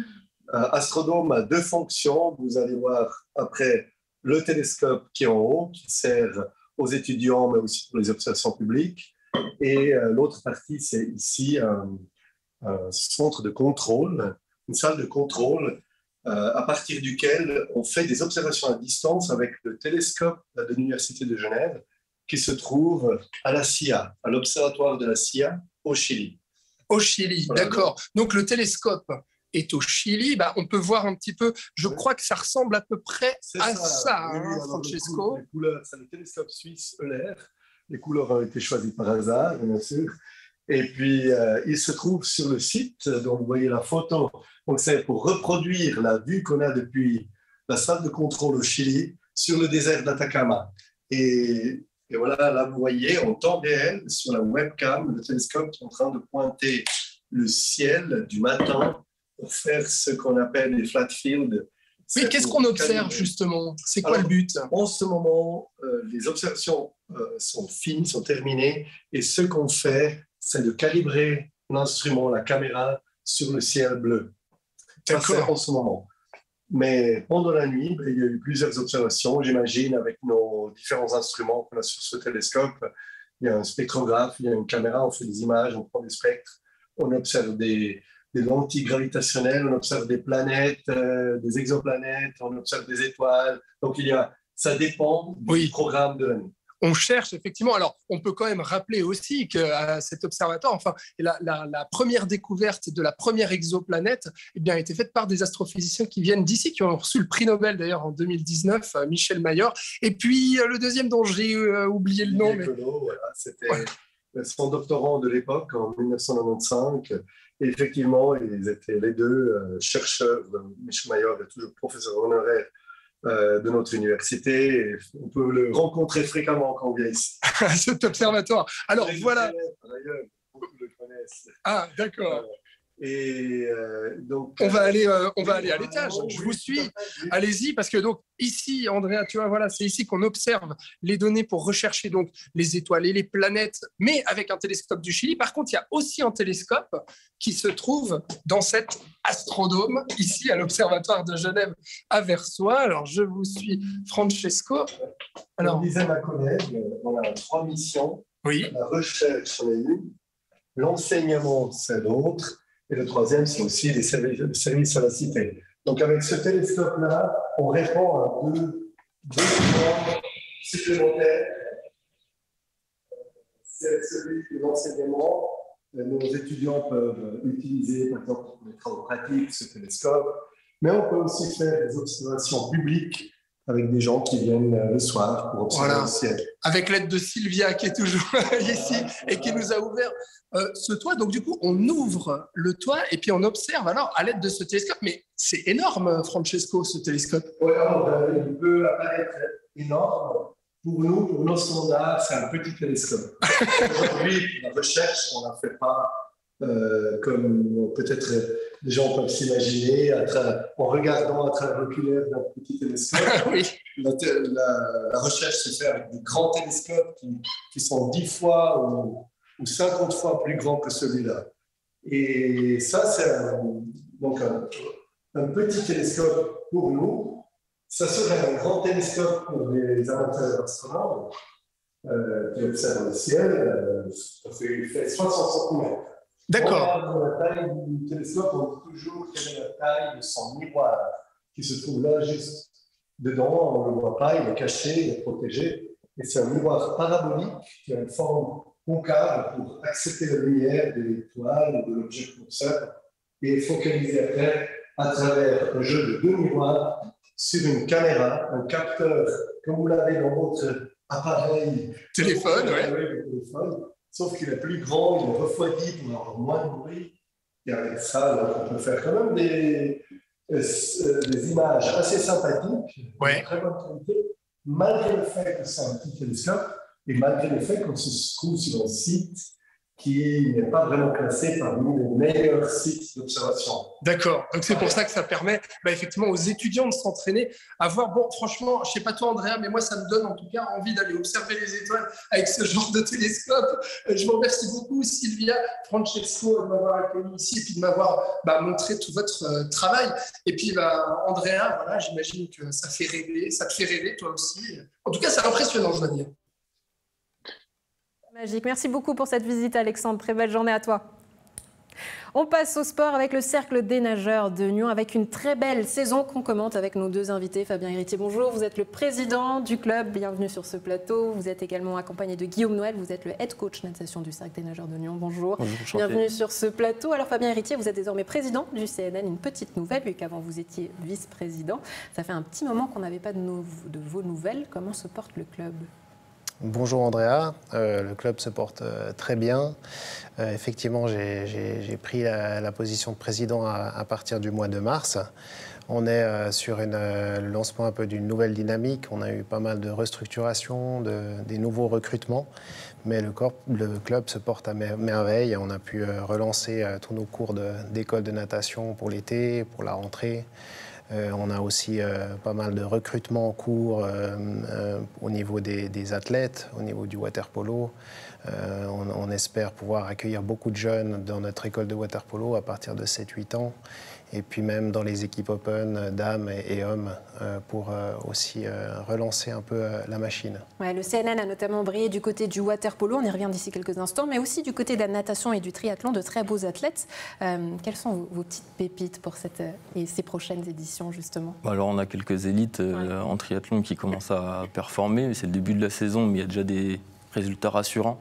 Astrodôme a deux fonctions. Vous allez voir après le télescope qui est en haut, qui sert aux étudiants, mais aussi pour les observations publiques. Et l'autre partie, c'est ici un centre de contrôle, une salle de contrôle à partir duquel on fait des observations à distance avec le télescope de l'Université de Genève qui se trouve à la CIA, à l'observatoire de la CIA au Chili. Au Chili, voilà, d'accord. Donc le télescope est au Chili. Bah, on peut voir un petit peu, je crois que ça ressemble à peu près à ça, oui, hein, Francesco. Les couleurs, c'est le télescope suisse Euler. Les couleurs ont été choisies par hasard, bien sûr. Et puis, il se trouve sur le site, donc vous voyez la photo. Donc, c'est pour reproduire la vue qu'on a depuis la salle de contrôle au Chili sur le désert d'Atacama. Et voilà, là, vous voyez en temps réel, sur la webcam, le télescope qui est en train de pointer le ciel du matin pour faire ce qu'on appelle les flat fields. Oui, qu'est-ce qu'on observe justement? C'est quoi le but? En ce moment, les observations sont finies, sont terminées. Et ce qu'on fait, c'est de calibrer l'instrument, la caméra, sur le ciel bleu. Ça, c'est en ce moment. Mais pendant la nuit, il y a eu plusieurs observations, j'imagine, avec nos différents instruments qu'on a sur ce télescope. Il y a un spectrographe, il y a une caméra, on fait des images, on prend des spectres, on observe des lentilles gravitationnelles, on observe des planètes, des exoplanètes, on observe des étoiles. Donc, ça dépend du programme de la nuit. On cherche effectivement. Alors, on peut quand même rappeler aussi qu'à cet observatoire, enfin, la première découverte de la première exoplanète a été faite par des astrophysiciens qui viennent d'ici, qui ont reçu le prix Nobel d'ailleurs en 2019, Michel Mayor. Et puis le deuxième dont j'ai oublié le nom. Voilà, c'était son doctorant de l'époque, en 1995. Et effectivement, ils étaient les deux chercheurs. Michel Mayor est toujours professeur honoraire de notre université. Et on peut le rencontrer fréquemment quand on vient ici. Cet observatoire. Alors voilà. D'ailleurs, beaucoup le connaissent. Ah, d'accord. Donc, on va aller à l'étage. Je vous suis. Allez-y, parce que donc ici, Andrea, tu vois, voilà, c'est ici qu'on observe les données pour rechercher donc les étoiles et les planètes, mais avec un télescope du Chili. Par contre, il y a aussi un télescope qui se trouve dans cet astrodôme ici à l'observatoire de Genève à Versoix. Alors, je vous suis, Francesco. Alors, on disait ma collègue, on a 3 missions. Oui. La recherche, c'est une. L'enseignement, c'est l'autre. Et le troisième, c'est aussi les services à la cité. Donc, avec ce télescope-là, on répond à deux demandes supplémentaires. C'est celui de l'enseignement. Nos étudiants peuvent utiliser, par exemple, pour les travaux pratiques, ce télescope. Mais on peut aussi faire des observations publiques avec des gens qui viennent le soir pour observer le ciel. Avec l'aide de Sylvia qui est toujours ici et qui nous a ouvert ce toit. Donc du coup, on ouvre le toit et puis on observe alors à l'aide de ce télescope. Mais c'est énorme, Francesco, ce télescope. Oui, il peut apparaître énorme. Pour nous, pour nos standards, c'est un petit télescope. Aujourd'hui, la recherche, on ne la fait pas comme peut-être les gens peuvent s'imaginer en regardant à travers l'oculaire d'un petit télescope. Oui. La recherche se fait avec des grands télescopes qui sont 10 fois ou 50 fois plus grands que celui-là. Et ça, c'est un petit télescope pour nous. Ça serait un grand télescope pour les amateurs astronomes qui observent le ciel. Il fait 60 cm. D'accord. Dans la taille du télescope, on dit toujours quelle est la taille de son miroir qui se trouve là juste Dedans, on ne le voit pas, il est caché, il est protégé. Et c'est un miroir parabolique qui a une forme concave pour accepter la lumière de l'étoile ou de l'objet curseur et focaliser après à travers un jeu de deux miroirs sur une caméra, un capteur, comme vous l'avez dans votre appareil téléphone, sauf qu'il est plus grand, il est refroidi pour avoir moins de bruit. Et avec ça, on peut faire quand même des images assez sympathiques, de très bonne qualité, malgré le fait que c'est un petit télescope et malgré le fait qu'on se trouve sur un site qui n'est pas vraiment classé parmi les meilleurs sites d'observation. D'accord, donc c'est pour ça que ça permet effectivement aux étudiants de s'entraîner à voir, bon franchement, je ne sais pas toi Andrea, mais moi ça me donne en tout cas envie d'aller observer les étoiles avec ce genre de télescope. Je vous remercie beaucoup Sylvia, Francesco de m'avoir accueilli ici et puis de m'avoir montré tout votre travail. Et puis Andrea, voilà, j'imagine que ça fait rêver, ça te fait rêver toi aussi. En tout cas c'est impressionnant je dois dire. Magique. Merci beaucoup pour cette visite, Alexandre. Très belle journée à toi. On passe au sport avec le Cercle des nageurs de Nyon, avec une très belle saison qu'on commente avec nos deux invités. Fabien Héritier, bonjour. Vous êtes le président du club. Bienvenue sur ce plateau. Vous êtes également accompagné de Guillaume Noël. Vous êtes le head coach natation du Cercle des nageurs de Nyon. Bonjour. Bonjour. Bienvenue sur ce plateau. Alors Fabien Héritier, vous êtes désormais président du CNN. Une petite nouvelle, vu qu'avant vous étiez vice-président. Ça fait un petit moment qu'on n'avait pas de vos nouvelles. Comment se porte le club ? Bonjour Andrea, le club se porte très bien. Effectivement, j'ai pris la position de président à partir du mois de mars. On est sur le lancement un peu d'une nouvelle dynamique. On a eu pas mal de restructurations, des nouveaux recrutements. Mais le club se porte à merveille. On a pu relancer tous nos cours d'école de natation pour l'été, pour la rentrée. On a aussi pas mal de recrutements en cours au niveau des athlètes, au niveau du water-polo. On espère pouvoir accueillir beaucoup de jeunes dans notre école de water-polo à partir de 7-8 ans. Et puis même dans les équipes open, dames et hommes, pour aussi relancer un peu la machine. Ouais, le CNN a notamment brillé du côté du water-polo, on y revient d'ici quelques instants, mais aussi du côté de la natation et du triathlon, de très beaux athlètes. Quelles sont vos petites pépites pour ces prochaines éditions, justement ? Alors, on a quelques élites en triathlon qui commencent à performer. C'est le début de la saison, mais il y a déjà des résultats rassurants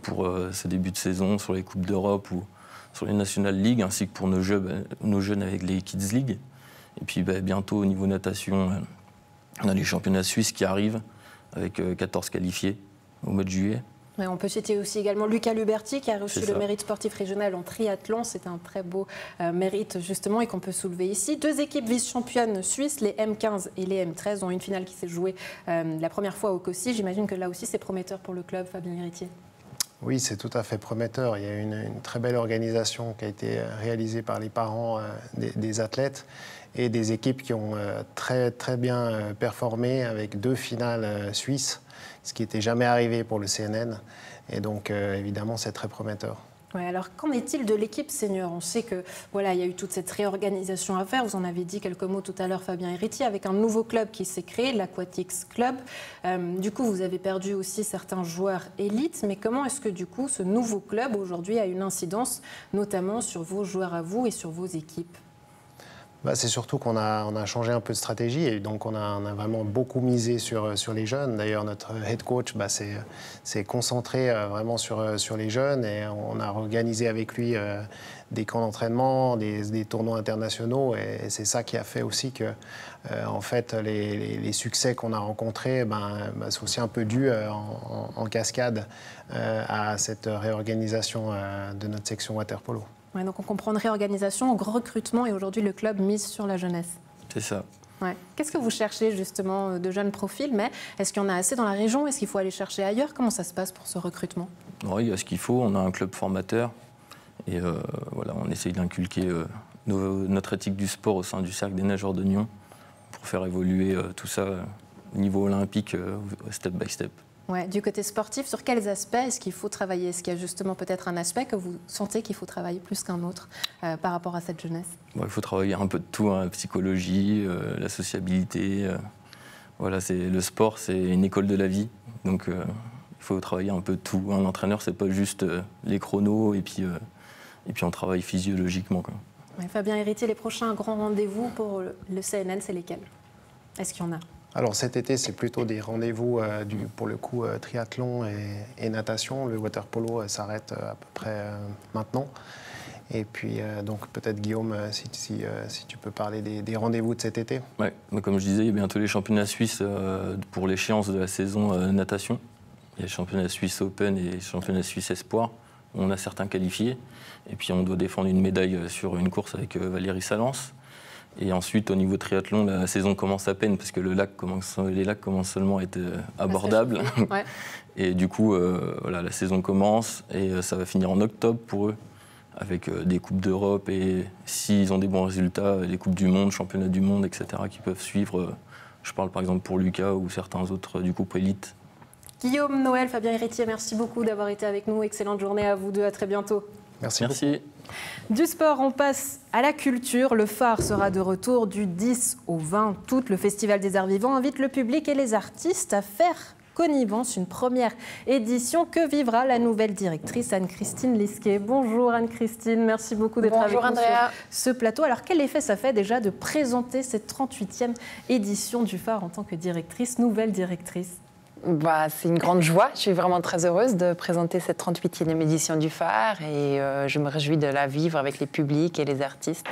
pour ce début de saison sur les Coupes d'Europe ou sur les National League, ainsi que pour nos jeunes avec les Kids League. Et puis bientôt, au niveau natation, on a les championnats suisses qui arrivent, avec 14 qualifiés au mois de juillet. Ouais, on peut citer aussi également Lucas Luberti, qui a reçu le mérite sportif régional en triathlon. C'est un très beau mérite, justement, et qu'on peut soulever ici. Deux équipes vice-championnes suisses, les M15 et les M13, dont une finale qui s'est jouée la première fois au COSI. J'imagine que là aussi, c'est prometteur pour le club, Fabien Héritier. Oui, c'est tout à fait prometteur. Il y a une très belle organisation qui a été réalisée par les parents des athlètes et des équipes qui ont très, très bien performé avec 2 finales suisses, ce qui n'était jamais arrivé pour le CNN. Et donc, évidemment, c'est très prometteur. Ouais, alors, qu'en est-il de l'équipe senior ? On sait que voilà, il y a eu toute cette réorganisation à faire. Vous en avez dit quelques mots tout à l'heure, Fabien Héritier, avec un nouveau club qui s'est créé, l'Aquatics Club. Du coup, vous avez perdu aussi certains joueurs élites. Mais comment est-ce que, du coup, ce nouveau club, aujourd'hui, a une incidence, notamment sur vos joueurs à vous et sur vos équipes ? C'est surtout qu'on a changé un peu de stratégie et donc on a vraiment beaucoup misé sur les jeunes. D'ailleurs, notre head coach s'est concentré vraiment sur les jeunes et on a organisé avec lui des camps d'entraînement, des tournois internationaux et c'est ça qui a fait aussi que en fait, les succès qu'on a rencontrés c'est aussi un peu dû en cascade à cette réorganisation de notre section water-polo. Ouais, donc on comprend une réorganisation, un grand recrutement et aujourd'hui le club mise sur la jeunesse. C'est ça. Ouais. Qu'est-ce que vous cherchez justement de jeunes profils, mais est-ce qu'il y en a assez dans la région ? Est-ce qu'il faut aller chercher ailleurs ? Comment ça se passe pour ce recrutement ? Oui, il y a ce qu'il faut. On a un club formateur et voilà, on essaye d'inculquer notre éthique du sport au sein du Cercle des nageurs de Nyon pour faire évoluer tout ça au niveau olympique, step by step. Ouais, du côté sportif, sur quels aspects est-ce qu'il faut travailler ? Est-ce qu'il y a justement peut-être un aspect que vous sentez qu'il faut travailler plus qu'un autre par rapport à cette jeunesse ? Il faut travailler un peu de tout, la psychologie, la sociabilité. Voilà, le sport, c'est une école de la vie. Donc il faut travailler un peu de tout. Un entraîneur, c'est pas juste les chronos et puis on travaille physiologiquement, quoi. Ouais, Fabien Héritier, les prochains grands rendez-vous pour le CNN, c'est lesquels ? Est-ce qu'il y en a ? Alors cet été, c'est plutôt des rendez-vous pour le coup triathlon et natation. Le water polo s'arrête à peu près maintenant. Et puis donc peut-être Guillaume, si tu peux parler des rendez-vous de cet été. Oui, comme je disais, il y a bientôt les championnats suisses pour l'échéance de la saison natation. Il y a le championnat suisse Open et le championnat suisse Espoir. On a certains qualifiés. Et puis on doit défendre une médaille sur une course avec Valérie Salence. Et ensuite, au niveau triathlon, la saison commence à peine parce que les lacs commencent seulement à être abordables. Ouais. Et du coup, la saison commence et ça va finir en octobre pour eux, avec des Coupes d'Europe et s'ils ont des bons résultats, les Coupes du Monde, Championnats du Monde, etc., qui peuvent suivre. Je parle par exemple pour Lucas ou certains autres du groupe Élite. Guillaume, Noël, Fabien Héritier, merci beaucoup d'avoir été avec nous. Excellente journée à vous deux, à très bientôt. Merci. Du sport, on passe à la culture. Le phare sera de retour du 10 au 20 août. Le Festival des Arts Vivants invite le public et les artistes à faire connivence, une première édition que vivra la nouvelle directrice Anne-Christine Lisquet. Bonjour Anne-Christine, merci beaucoup d'être avec nous sur ce plateau. Alors quel effet ça fait déjà de présenter cette 38e édition du phare en tant que directrice, nouvelle directrice ? C'est une grande joie. Je suis vraiment très heureuse de présenter cette 38e édition du phare et je me réjouis de la vivre avec les publics et les artistes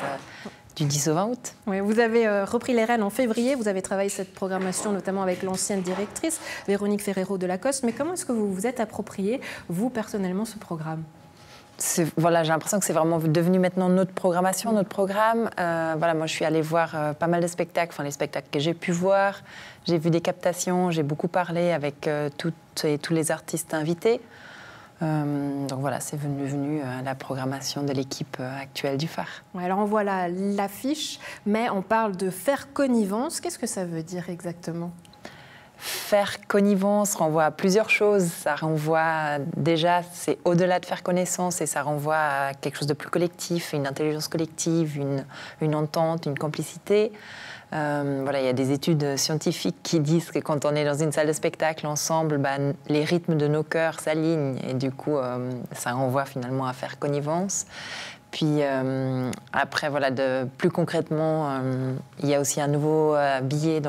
du 10 au 20 août. Oui, vous avez repris les rênes en février. Vous avez travaillé cette programmation notamment avec l'ancienne directrice, Véronique Ferrero de Lacoste. Mais comment est-ce que vous vous êtes approprié, vous, personnellement, ce programme ? J'ai l'impression que c'est vraiment devenu maintenant notre programmation, notre programme. Moi, je suis allée voir pas mal de spectacles, les spectacles que j'ai pu voir. J'ai vu des captations, j'ai beaucoup parlé avec toutes et tous les artistes invités. C'est devenu la programmation de l'équipe actuelle du phare. Ouais, alors on voit l'affiche, mais on parle de faire connivence. Qu'est-ce que ça veut dire exactement ? Faire connivence renvoie à plusieurs choses. Ça renvoie déjà, c'est au-delà de faire connaissance et ça renvoie à quelque chose de plus collectif, une intelligence collective, une entente, une complicité. Il y a des études scientifiques qui disent que quand on est dans une salle de spectacle ensemble, les rythmes de nos cœurs s'alignent et du coup, ça renvoie finalement à faire connivence. Puis après, plus concrètement, il y a aussi un nouveau billet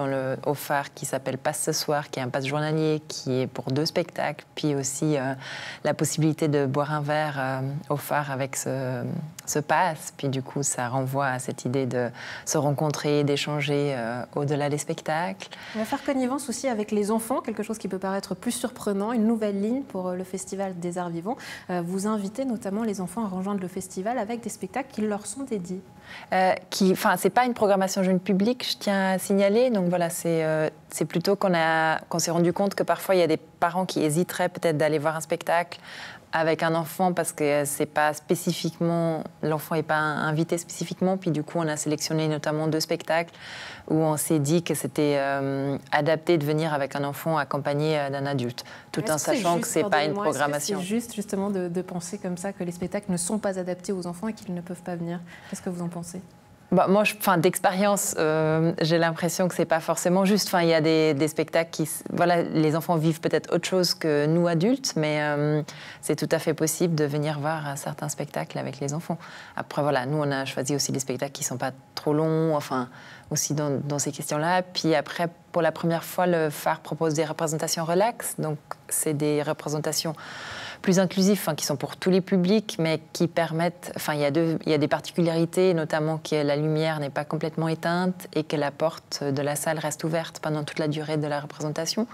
au phare qui s'appelle Passe ce soir, qui est un passe journalier qui est pour 2 spectacles. Puis aussi la possibilité de boire un verre au phare avec ce passe. Puis du coup, ça renvoie à cette idée de se rencontrer, d'échanger au-delà des spectacles. On va faire connivence aussi avec les enfants, quelque chose qui peut paraître plus surprenant, une nouvelle ligne pour le Festival des Arts Vivants. Vous invitez notamment les enfants à rejoindre le festival avec des spectacles qui leur sont dédiés. C'est pas une programmation jeune public, je tiens à signaler. Donc c'est plutôt qu'on s'est rendu compte que parfois il y a des parents qui hésiteraient peut-être d'aller voir un spectacle avec un enfant parce que c'est pas spécifiquement, l'enfant n'est pas invité spécifiquement. Puis du coup, on a sélectionné notamment 2 spectacles où on s'est dit que c'était adapté de venir avec un enfant accompagné d'un adulte, tout en sachant que c'est pas une programmation. C'est juste justement de penser comme ça que les spectacles ne sont pas adaptés aux enfants et qu'ils ne peuvent pas venir. Qu'est-ce que vous en pensez ? Moi, d'expérience, j'ai l'impression que c'est pas forcément juste. Il y a des spectacles qui, les enfants vivent peut-être autre chose que nous adultes, mais c'est tout à fait possible de venir voir certains spectacles avec les enfants. Après, nous, on a choisi aussi des spectacles qui sont pas trop longs, aussi dans ces questions-là. Puis après, pour la première fois, le phare propose des représentations relax, donc c'est des représentations plus inclusifs, qui sont pour tous les publics, mais qui permettent... Il y a des particularités, notamment que la lumière n'est pas complètement éteinte et que la porte de la salle reste ouverte pendant toute la durée de la représentation.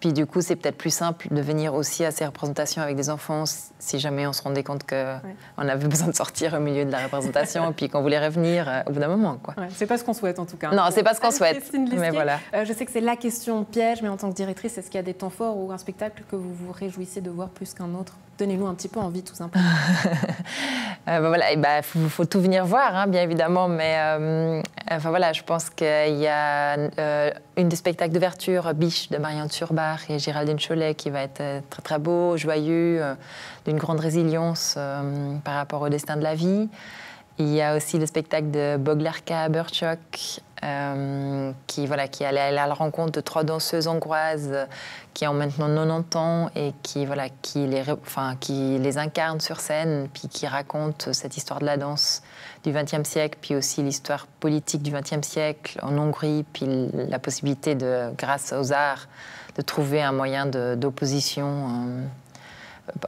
Puis du coup, c'est peut-être plus simple de venir aussi à ces représentations avec des enfants si jamais on se rendait compte qu'on avait besoin de sortir au milieu de la représentation et puis qu'on voulait revenir au bout d'un moment. Ouais, c'est pas ce qu'on souhaite en tout cas. Non, c'est pas ce qu'on souhaite. Mais voilà. Je sais que c'est la question piège, mais en tant que directrice, est-ce qu'il y a des temps forts ou un spectacle que vous vous réjouissez de voir plus qu'un autre ? Donnez-nous un petit peu envie, tout simplement. Faut tout venir voir, bien évidemment, mais je pense qu'il y a une des spectacles d'ouverture, Biche, de Marianne Surbach et Géraldine Chollet, qui va être très très beau, joyeux, d'une grande résilience par rapport au destin de la vie. Il y a aussi le spectacle de Boglarka Burchok, qui allait à la rencontre de 3 danseuses hongroises qui ont maintenant 90 ans et qui les incarnent sur scène, puis qui racontent cette histoire de la danse du XXe siècle, puis aussi l'histoire politique du XXe siècle en Hongrie, puis la possibilité, grâce aux arts, de trouver un moyen d'opposition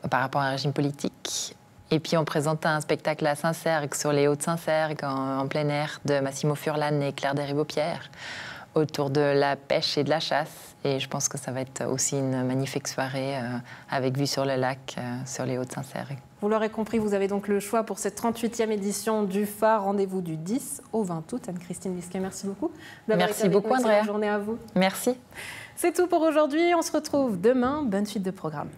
par rapport à un régime politique. Et puis on présente un spectacle à Saint-Cergue, sur les Hauts de Saint-Cergue, en plein air, de Massimo Furlan et Claire Desribeaupierre, autour de la pêche et de la chasse. Et je pense que ça va être aussi une magnifique soirée avec vue sur le lac, sur les Hauts de Saint-Cergue. Vous l'aurez compris, vous avez donc le choix pour cette 38e édition du phare. Rendez-vous du 10 au 20 août. Anne-Christine Bisquet, merci beaucoup. Merci beaucoup, Andrea. Bonne journée à vous. Merci. C'est tout pour aujourd'hui. On se retrouve demain. Bonne suite de programme.